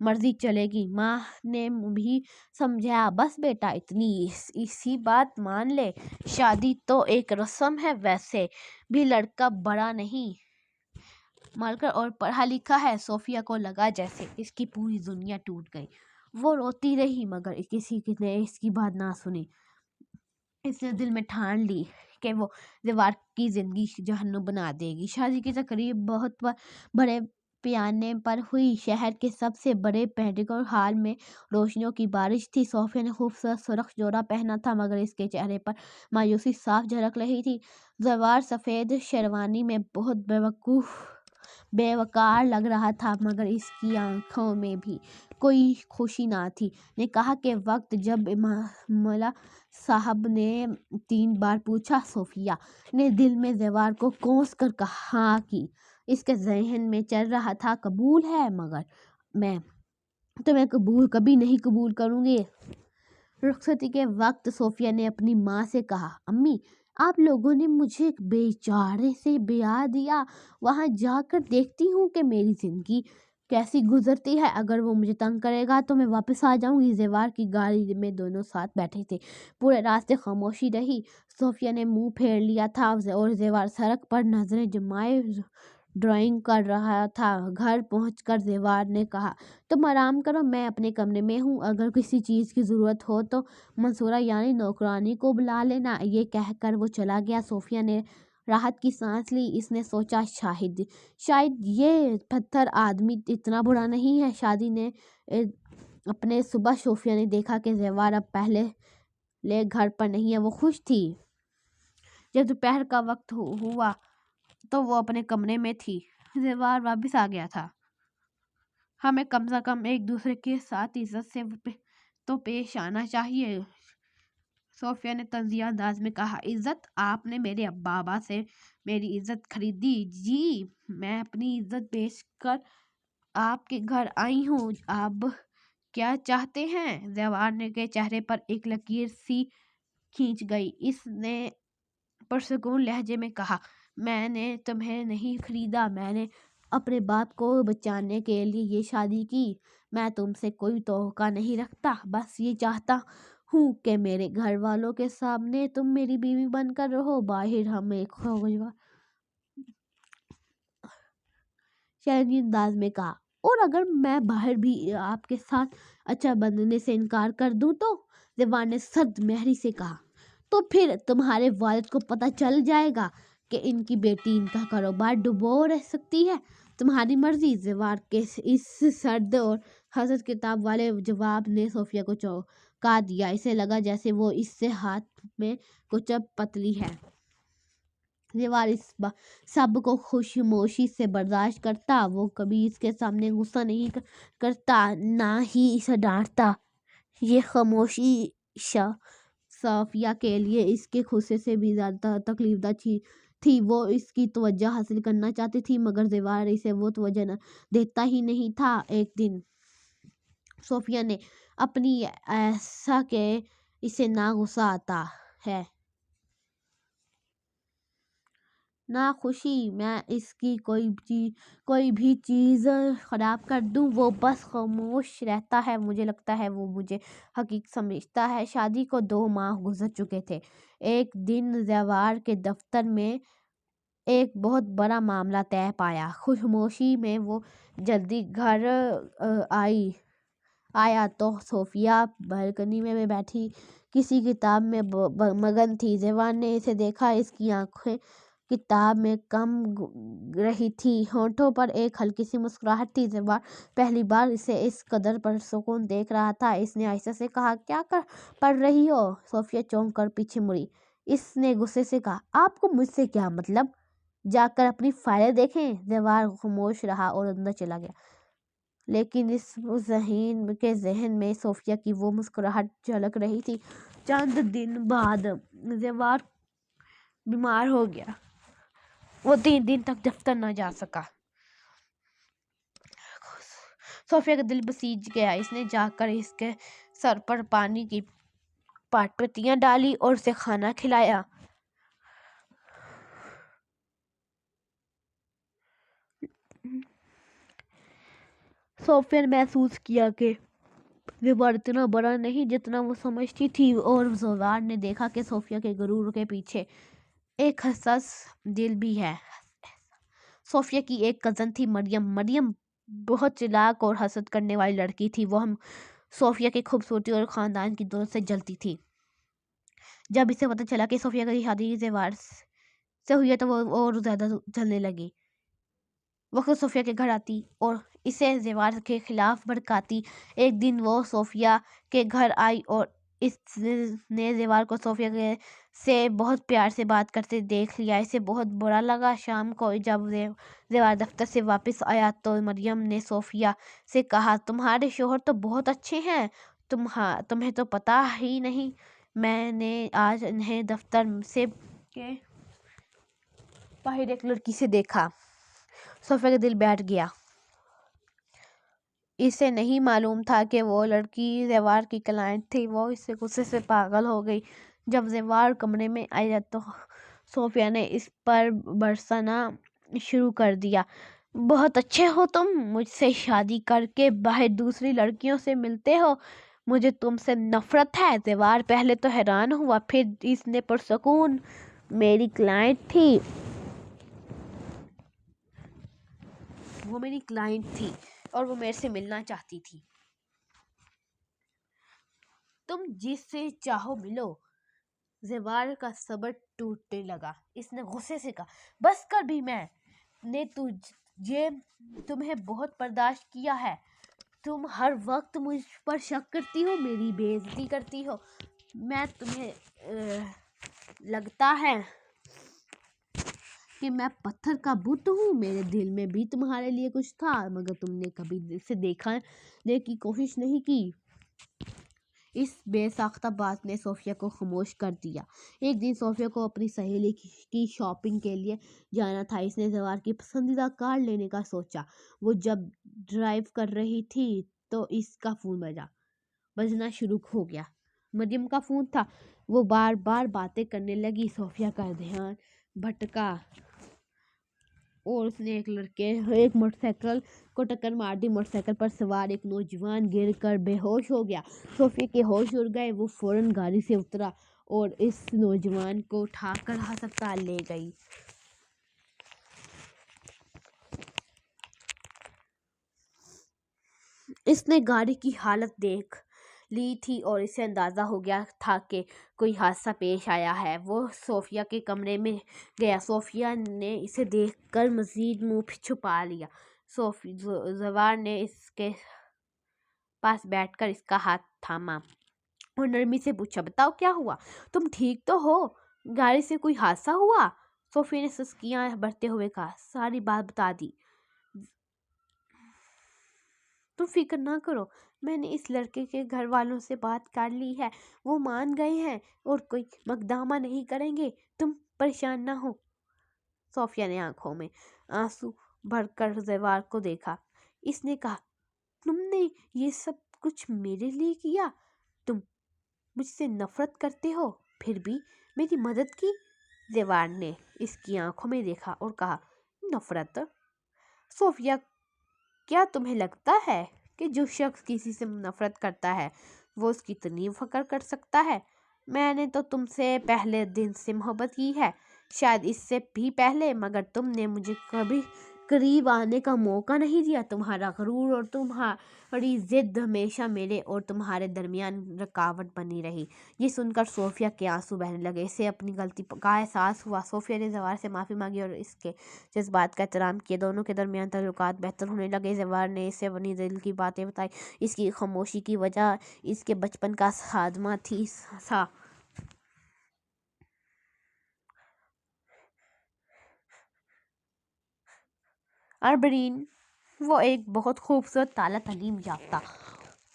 مرضی چلے گی۔ ماں نے بھی سمجھایا، بس بیٹا اتنی اسی بات مان لے، شادی تو ایک رسم ہے، ویسے بھی لڑکا بڑا نہیں مالکر اور پڑھا لکھا ہے۔ صوفیہ کو لگا جیسے اس کی پوری دنیا ٹوٹ گئی۔ وہ روتی رہی مگر کسی نے اس کی بات نہ سنی۔ اس نے دل میں ٹھان لی کہ وہ زیور کی زندگی جہنم بنا دے گی۔ شادی کی تقریب بہت بڑے پیمانے پر ہوئی۔ شہر کے سب سے بڑے بینکوٹ ہال میں روشنیوں کی بارش تھی۔ صوفیہ نے خوبصورت سرخ جوڑا پہنا تھا مگر اس کے چہرے پر مایوسی صاف جھلک رہی تھی۔ زیور سفید شیروانی میں بہت بے وقار لگ رہا تھا مگر اس کی آنکھوں میں بھی کوئی خوشی نہ تھی۔ نے کہا کہ وقت جب ملا صاحب نے 3 بار پوچھا۔ صوفیہ نے دل میں زیور کو کوس کر کہا کہ اس کے ذہن میں چل رہا تھا، قبول ہے مگر میں تمہیں کبھی نہیں قبول کروں گی۔ رخصتی کے وقت صوفیہ نے اپنی ماں سے کہا، امی آپ لوگوں نے مجھے بیچارے سے بیاہ دیا، وہاں جا کر دیکھتی ہوں کہ میری زندگی کیسی گزرتی ہے، اگر وہ مجھے تنگ کرے گا تو میں واپس آ جاؤں گی۔ زیور کی گاڑی میں دونوں ساتھ بیٹھے تھے۔ پورے راستے خاموشی رہی۔ صوفیہ نے منہ پھیر لیا تھا اور زیور سڑک پر نظریں جمائے ڈرائنگ کر رہا تھا۔ گھر پہنچ کر زیور نے کہا، تم آرام کرو، میں اپنے کمرے میں ہوں، اگر کسی چیز کی ضرورت ہو تو منصورہ یعنی نوکرانی کو بلا لینا۔ یہ کہہ کر وہ چلا گیا۔ صوفیہ نے راحت کی سانس لی۔ اس نے سوچا شاید یہ پتھر آدمی اتنا برا نہیں ہے۔ شادی نے اپنے صبح صوفیہ نے دیکھا کہ زیور اب پہلے گھر پر نہیں ہے۔ وہ خوش تھی۔ جب دوپہر کا وقت ہوا تو وہ اپنے کمرے میں تھی۔ زیور واپس آ گیا تھا۔ ہمیں کم سے کم ایک دوسرے کے ساتھ عزت سے تو پیش آنا چاہیے، صوفیہ نے طنزیہ انداز میں کہا۔ عزت؟ آپ نے میرے بابا سے میری عزت خریدی؟ جی، میں اپنی عزت بیچ کر آپ کے گھر آئی ہوں۔ آپ کیا چاہتے ہیں؟ زیور کے چہرے پر ایک لکیر سی کھنچ گئی۔ اس نے پرسکون لہجے میں کہا، میں نے تمہیں نہیں خریدا، میں نے اپنے باپ کو بچانے کے لیے یہ شادی کی۔ میں تم سے کوئی توقع نہیں رکھتا، بس یہ چاہتا ہوں کہ میرے گھر والوں کے سامنے تم میری بیوی بن کر رہو، باہر ہم ایک شرمندہ انداز میں کہا، اور اگر میں باہر بھی آپ کے ساتھ اچھا بننے سے انکار کر دوں تو؟ زیور نے سرد مہری سے کہا، تو پھر تمہارے والد کو پتہ چل جائے گا کہ ان کی بیٹی ان کا کاروبار ڈبو رہ سکتی ہے۔ تمہاری مرضی۔ زیور کے اس سرد اور حسد کتاب والے جواب نے صوفیہ کو چونکا دیا۔ اسے لگا جیسے وہ اس کے ہاتھ میں کچھ پتلی ہے۔ زیور اس سب کو خاموشی سے برداشت کرتا۔ وہ کبھی اس کے سامنے غصہ نہیں کرتا، نہ ہی اسے ڈانٹتا۔ یہ خاموشی صوفیہ کے لیے اس کے غصے سے بھی زیادہ تکلیف دہ تھی۔ وہ اس کی توجہ حاصل کرنا چاہتی تھی مگر زیور اسے وہ توجہ دیتا ہی نہیں تھا۔ ایک دن صوفیہ نے اپنی ایسا کہ اسے نہ غصہ آتا ہے نہ خوشی، میں اس کی کوئی بھی چیز خراب کر دوں وہ بس خاموش رہتا ہے۔ مجھے لگتا ہے وہ مجھے حقیر سمجھتا ہے۔ شادی کو 2 ماہ گزر چکے تھے۔ ایک دن زیور کے دفتر میں ایک بہت بڑا معاملہ طے پایا۔ خاموشی میں وہ جلدی گھر آیا تو صوفیہ بالکنی میں بیٹھی کسی کتاب میں مگن تھی۔ زیور نے اسے دیکھا۔ اس کی آنکھیں کتاب میں کم رہی تھی، ہونٹوں پر ایک ہلکی سی مسکراہٹ تھی۔ زیور پہلی بار اسے اس قدر پرسکون دیکھ رہا تھا۔ اس نے آہستہ سے کہا، کیا پڑھ رہی ہو؟ صوفیہ چونک کر پیچھے مڑی۔ اس نے غصے سے کہا، آپ کو مجھ سے کیا مطلب؟ جا کر اپنی فائلیں دیکھیں۔ زیور خاموش رہا اور اندر چلا گیا، لیکن اس کے ذہن میں صوفیہ کی وہ مسکراہٹ جھلک رہی تھی۔ چند دن بعد زیور بیمار ہو گیا۔ وہ 3 دن تک دفتر نہ جا سکا۔ صوفیہ کا دل بسیج گیا۔ اس نے جا کر اس کے سر پر پانی کی پٹیاں ڈالی اور اسے کھانا کھلایا۔ صوفیا نے محسوس کیا کہ زیور اتنا بڑا نہیں جتنا وہ سمجھتی تھی، اور زیور نے دیکھا کہ صوفیا کے غرور کے پیچھے ایک حساس دل بھی ہے۔ صوفیا کی ایک کزن تھی مریم بہت چلاک اور حسد کرنے والی لڑکی تھی۔ وہ ہم صوفیا کی خوبصورتی اور خاندان کی دولت سے جلتی تھی۔ جب اسے پتہ چلا کہ صوفیا کی شادی زیور سے ہوئی ہے تو وہ اور زیادہ جلنے لگی۔ وہ خود صوفیا کے گھر آتی اور اسے زیور کے خلاف بھڑکاتی۔ ایک دن وہ صوفیا کے گھر آئی اور اس نے زیور کو صوفیا سے بہت پیار سے بات کرتے دیکھ لیا۔ اسے بہت برا لگا۔ شام کو جب زیور دفتر سے واپس آیا تو مریم نے صوفیا سے کہا، تمہارے شوہر تو بہت اچھے ہیں، تمہیں تو پتہ ہی نہیں، میں نے آج انہیں دفتر سے کے باہر ایک لڑکی سے دیکھا۔ صوفیا کا دل بیٹھ گیا۔ اسے نہیں معلوم تھا کہ وہ لڑکی زیور کی کلائنٹ تھی۔ وہ اس سے غصے سے پاگل ہو گئی۔ جب زیور کمرے میں آیا تو صوفیا نے اس پر برسنا شروع کر دیا۔ بہت اچھے ہو تم، مجھ سے شادی کر کے باہر دوسری لڑکیوں سے ملتے ہو، مجھے تم سے نفرت ہے۔ زیور پہلے تو حیران ہوا، پھر اس نے پرسکون، میری کلائنٹ تھی، وہ میری کلائنٹ تھی اور وہ میرے سے ملنا چاہتی تھی، تم جس سے چاہو ملو۔ زیور کا صبر ٹوٹنے لگا۔ اس نے غصے سے کہا، بس کر بھی، میں نے تمہیں بہت برداشت کیا ہے، تم ہر وقت مجھ پر شک کرتی ہو، میری بے عزتی کرتی ہو، میں تمہیں لگتا ہے کہ میں پتھر کا بت ہوں، میرے دل میں بھی تمہارے لیے کچھ تھا مگر تم نے کبھی اسے دیکھنے کی کوشش نہیں کی۔ اس بے ساختہ بات نے صوفیا کو خاموش کر دیا۔ ایک دن صوفیا کو اپنی سہیلی کی شاپنگ کے لیے جانا تھا۔ اس نے زیور کی پسندیدہ کار لینے کا سوچا۔ وہ جب ڈرائیو کر رہی تھی تو اس کا فون بجنا شروع ہو گیا۔ مریم کا فون تھا۔ وہ بار بار باتیں کرنے لگی۔ صوفیا کا دھیان بھٹکا اور اس نے ایک موٹر سائیکل کو ٹکر مار دی۔ موٹر سائیکل پر سوار ایک نوجوان گر کر بے ہوش ہو گیا۔ صوفیا کے ہوش اڑ گئے۔ وہ فوراً گاڑی سے اترا اور اس نوجوان کو اٹھا کر ہسپتال لے گئی۔ اس نے گاڑی کی حالت دیکھ لی تھی اور اسے اندازہ ہو گیا تھا کہ کوئی حادثہ پیش آیا ہے۔ وہ صوفیا کے کمرے میں گیا۔ صوفیا نے اسے دیکھ کر مزید منہ چھپا لیا۔ زیور نے اس کے پاس بیٹھ کر اس کا ہاتھ تھاما اور نرمی سے پوچھا، بتاؤ کیا ہوا، تم ٹھیک تو ہو، گاڑی سے کوئی حادثہ ہوا؟ صوفیا نے سسکیاں بھرتے ہوئے کہا، ساری بات بتا دی، تم فکر نہ کرو، میں نے اس لڑکے کے گھر والوں سے بات کر لی ہے، وہ مان گئے ہیں اور کوئی مقدمہ نہیں کریں گے، تم پریشان نہ ہو۔ صوفیا نے آنکھوں میں آنسو بھر کر زیور کو دیکھا۔ اس نے کہا، تم نے یہ سب کچھ میرے لیے کیا، تم مجھ سے نفرت کرتے ہو پھر بھی میری مدد کی۔ زیور نے اس کی آنکھوں میں دیکھا اور کہا، نفرت؟ صوفیا، کیا تمہیں لگتا ہے کہ جو شخص کسی سے نفرت کرتا ہے وہ اس کی اتنی فکر کر سکتا ہے؟ میں نے تو تم سے پہلے دن سے محبت کی ہے، شاید اس سے بھی پہلے، مگر تم نے مجھے کبھی قریب آنے کا موقع نہیں دیا۔ تمہارا غرور اور تمہاری ضد ہمیشہ میرے اور تمہارے درمیان رکاوٹ بنی رہی۔ یہ سن کر صوفیا کے آنسو بہنے لگے۔ اسے اپنی غلطی کا احساس ہوا۔ صوفیا نے زیور سے معافی مانگی اور اس کے جذبات کا احترام کیا۔ دونوں کے درمیان تعلقات بہتر ہونے لگے۔ زیور نے اسے اپنی دل کی باتیں بتائیں۔ اس کی خاموشی کی وجہ اس کے بچپن کا صدمہ تھا۔ اربرین، وہ ایک بہت خوبصورت، اعلیٰ تعلیم یافتہ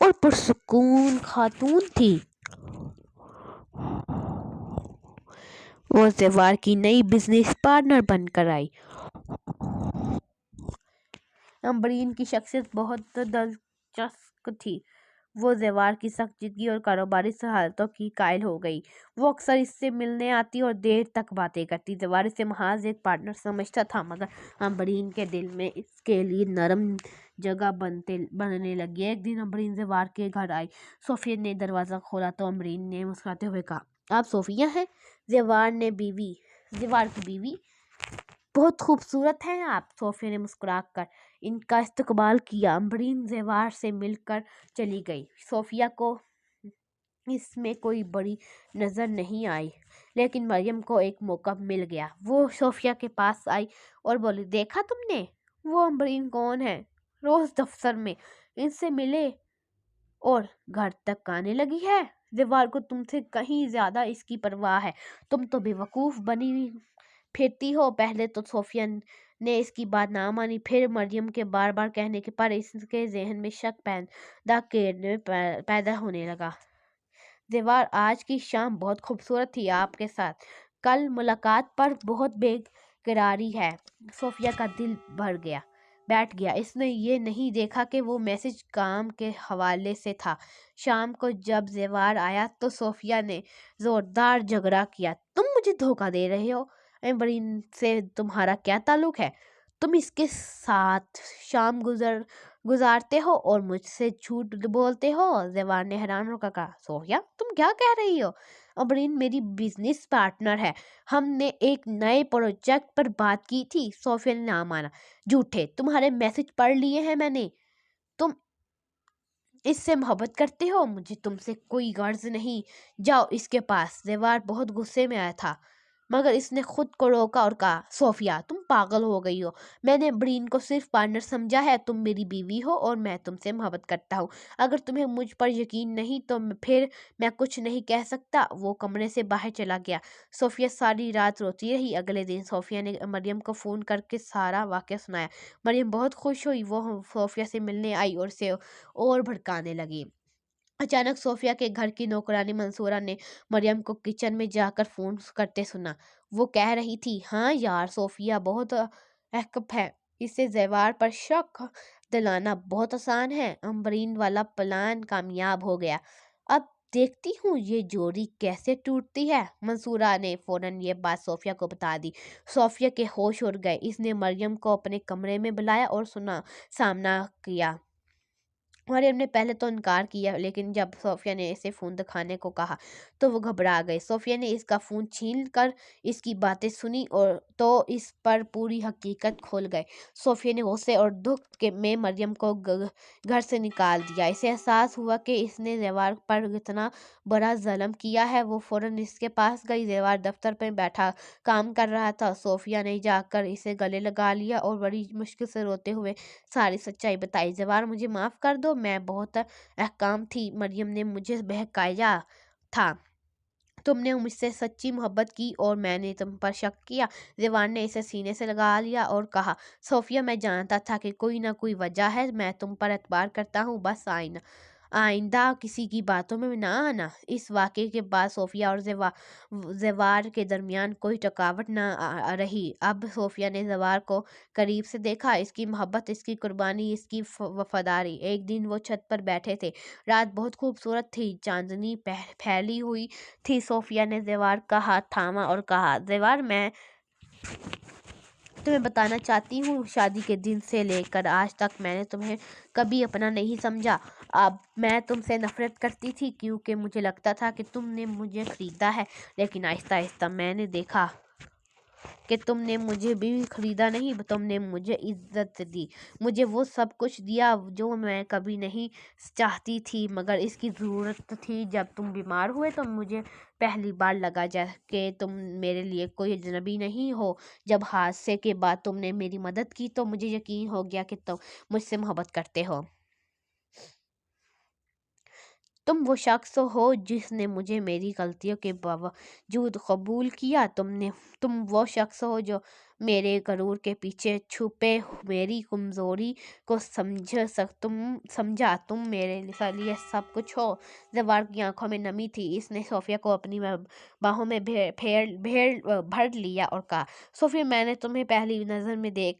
اور پرسکون خاتون تھی۔ وہ زیور کی نئی بزنس پارٹنر بن کر آئی۔ اربرین کی شخصیت بہت دلچسپ تھی۔ وہ زیوار کی سخت جدگی اور کاروباری صلاحیتوں کی قائل ہو گئی۔ وہ اکثر اس سے ملنے آتی اور دیر تک باتیں کرتی۔ زیوار اسے محض ایک پارٹنر سمجھتا تھا، مگر امبرین کے دل میں اس کے لیے نرم جگہ بننے لگی۔ ایک دن امبرین زیوار کے گھر آئی۔ صوفیہ نے دروازہ کھولا تو امبرین نے مسکراتے ہوئے کہا، آپ صوفیہ ہیں؟ زیوار کی بیوی، بہت خوبصورت ہیں آپ۔ صوفیہ نے مسکرا کر ان کا استقبال کیا۔ امبرین زیوار سے مل کر چلی گئی۔ صوفیہ کو اس میں کوئی بڑی نظر نہیں آئی، لیکن مریم کو ایک موقع مل گیا۔ وہ صوفیہ کے پاس آئی اور بولی، دیکھا تم نے وہ امبرین کون ہے؟ روز دفتر میں ان سے ملے اور گھر تک آنے لگی ہے۔ زیوار کو تم سے کہیں زیادہ اس کی پرواہ ہے۔ تم تو بے وقوف بنی پھرتی ہو۔ پہلے تو صوفیہ نے اس کی بات نہ مانی، پھر مریم کے بار بار کہنے پر اس کے ذہن میں شک پیدا ہونے لگا۔ زیوار، آج کی شام بہت خوبصورت تھی آپ کے ساتھ۔ کل ملاقات پر بہت بے قراری ہے۔ صوفیہ کا دل بیٹھ گیا۔ اس نے یہ نہیں دیکھا کہ وہ میسج کام کے حوالے سے تھا۔ شام کو جب زیوار آیا تو صوفیہ نے زوردار جھگڑا کیا۔ تم مجھے دھوکہ دے رہے ہو۔ امبرین سے تمہارا کیا تعلق ہے؟ تم اس کے ساتھ شام گزارتے ہو اور مجھ سے جھوٹ بولتے ہو۔ زیوار نے حیران ہو کر کہا، صوفیہ تم کیا کہہ رہی ہو؟ امبرین میری بزنس پارٹنر ہے، ہم نے ایک نئے پروجیکٹ پر بات کی تھی۔ صوفیہ نے نہ مانا، جھوٹے، تمہارے میسج پڑھ لیے ہیں میں نے۔ تم اس سے محبت کرتے ہو، مجھے تم سے کوئی غرض نہیں، جاؤ اس کے پاس۔ زیوار بہت غصے میں آیا تھا، مگر اس نے خود کو روکا اور کہا، صوفیہ تم پاگل ہو گئی ہو، میں نے امبرین کو صرف پارٹنر سمجھا ہے، تم میری بیوی ہو اور میں تم سے محبت کرتا ہوں۔ اگر تمہیں مجھ پر یقین نہیں تو پھر میں کچھ نہیں کہہ سکتا۔ وہ کمرے سے باہر چلا گیا۔ صوفیہ ساری رات روتی رہی۔ اگلے دن صوفیہ نے مریم کو فون کر کے سارا واقعہ سنایا۔ مریم بہت خوش ہوئی، وہ صوفیہ سے ملنے آئی اور اسے اور بھڑکانے لگی۔ اچانک صوفیہ کے گھر کی نوکرانی منصورہ نے مریم کو کچن میں جا کر فون کرتے سنا۔ وہ کہہ رہی تھی، ہاں یار، صوفیہ بہت احمق ہے، اسے زیوار پر شک دلانا بہت آسان ہے۔ امبرین والا پلان کامیاب ہو گیا، اب دیکھتی ہوں یہ جوڑی کیسے ٹوٹتی ہے۔ منصورہ نے فوراً یہ بات صوفیہ کو بتا دی۔ صوفیہ کے ہوش اڑ گئے۔ اس نے مریم کو اپنے کمرے میں بلایا اور سامنا کیا۔ مریم نے پہلے تو انکار کیا، لیکن جب صوفیہ نے اسے فون دکھانے کو کہا تو وہ گھبرا گئی۔ صوفیہ نے اس کا فون چھین کر اس کی باتیں سنی تو اس پر پوری حقیقت کھل گئی۔ صوفیہ نے غصے اور دکھ میں مریم کو گھر سے نکال دیا۔ اسے احساس ہوا کہ اس نے زیوار پر اتنا بڑا ظلم کیا ہے۔ وہ فوراً اس کے پاس گئی۔ زیوار دفتر میں بیٹھا کام کر رہا تھا۔ صوفیہ نے جا کر اسے گلے لگا لیا اور بڑی مشکل سے روتے ہوئے ساری سچائی بتائی۔ زیوار، مجھے معاف کر دو، میں بہت احمق تھی، مریم نے مجھے بہکایا تھا، تم نے مجھ سے سچی محبت کی اور میں نے تم پر شک کیا۔ زیوار نے اسے سینے سے لگا لیا اور کہا، صوفیہ میں جانتا تھا کہ کوئی نہ کوئی وجہ ہے، میں تم پر اعتبار کرتا ہوں، بس آئندہ کسی کی باتوں میں نہ آنا۔ اس واقعے کے بعد صوفیہ اور زیوار کے درمیان کوئی رکاوٹ نہ رہی۔ اب صوفیہ نے زیوار کو قریب سے دیکھا، اس کی محبت، اس کی قربانی، اس کی وفاداری۔ ایک دن وہ چھت پر بیٹھے تھے، رات بہت خوبصورت تھی، چاندنی پھیلی ہوئی تھی۔ صوفیہ نے زیوار کا ہاتھ تھاما اور کہا، زیوار، میں تمہیں بتانا چاہتی ہوں، شادی کے دن سے لے کر آج تک میں نے تمہیں کبھی اپنا نہیں سمجھا۔ اب میں تم سے نفرت کرتی تھی کیونکہ مجھے لگتا تھا کہ تم نے مجھے خریدا ہے، لیکن آہستہ آہستہ میں نے دیکھا کہ تم نے مجھے بھی خریدا نہیں، تم نے مجھے عزت دی، مجھے وہ سب کچھ دیا جو میں کبھی نہیں چاہتی تھی، مگر اس کی ضرورت تھی۔ جب تم بیمار ہوئے تو مجھے پہلی بار لگا کہ تم میرے لیے کوئی اجنبی نہیں ہو۔ جب حادثے کے بعد تم نے میری مدد کی تو مجھے یقین ہو گیا کہ تم مجھ سے محبت کرتے ہو۔ تم وہ شخص ہو جس نے مجھے میری غلطیوں کے باوجود قبول کیا، تم وہ شخص ہو جو میرے غرور کے پیچھے چھپے میری کمزوری کو سمجھا، تم میرے لیے سب کچھ ہو۔ زیوار کی آنکھوں میں نمی تھی، اس نے صوفیہ کو اپنی باہوں میں بھر لیا اور کہا، صوفیہ، میں نے تمہیں پہلی نظر میں دیکھ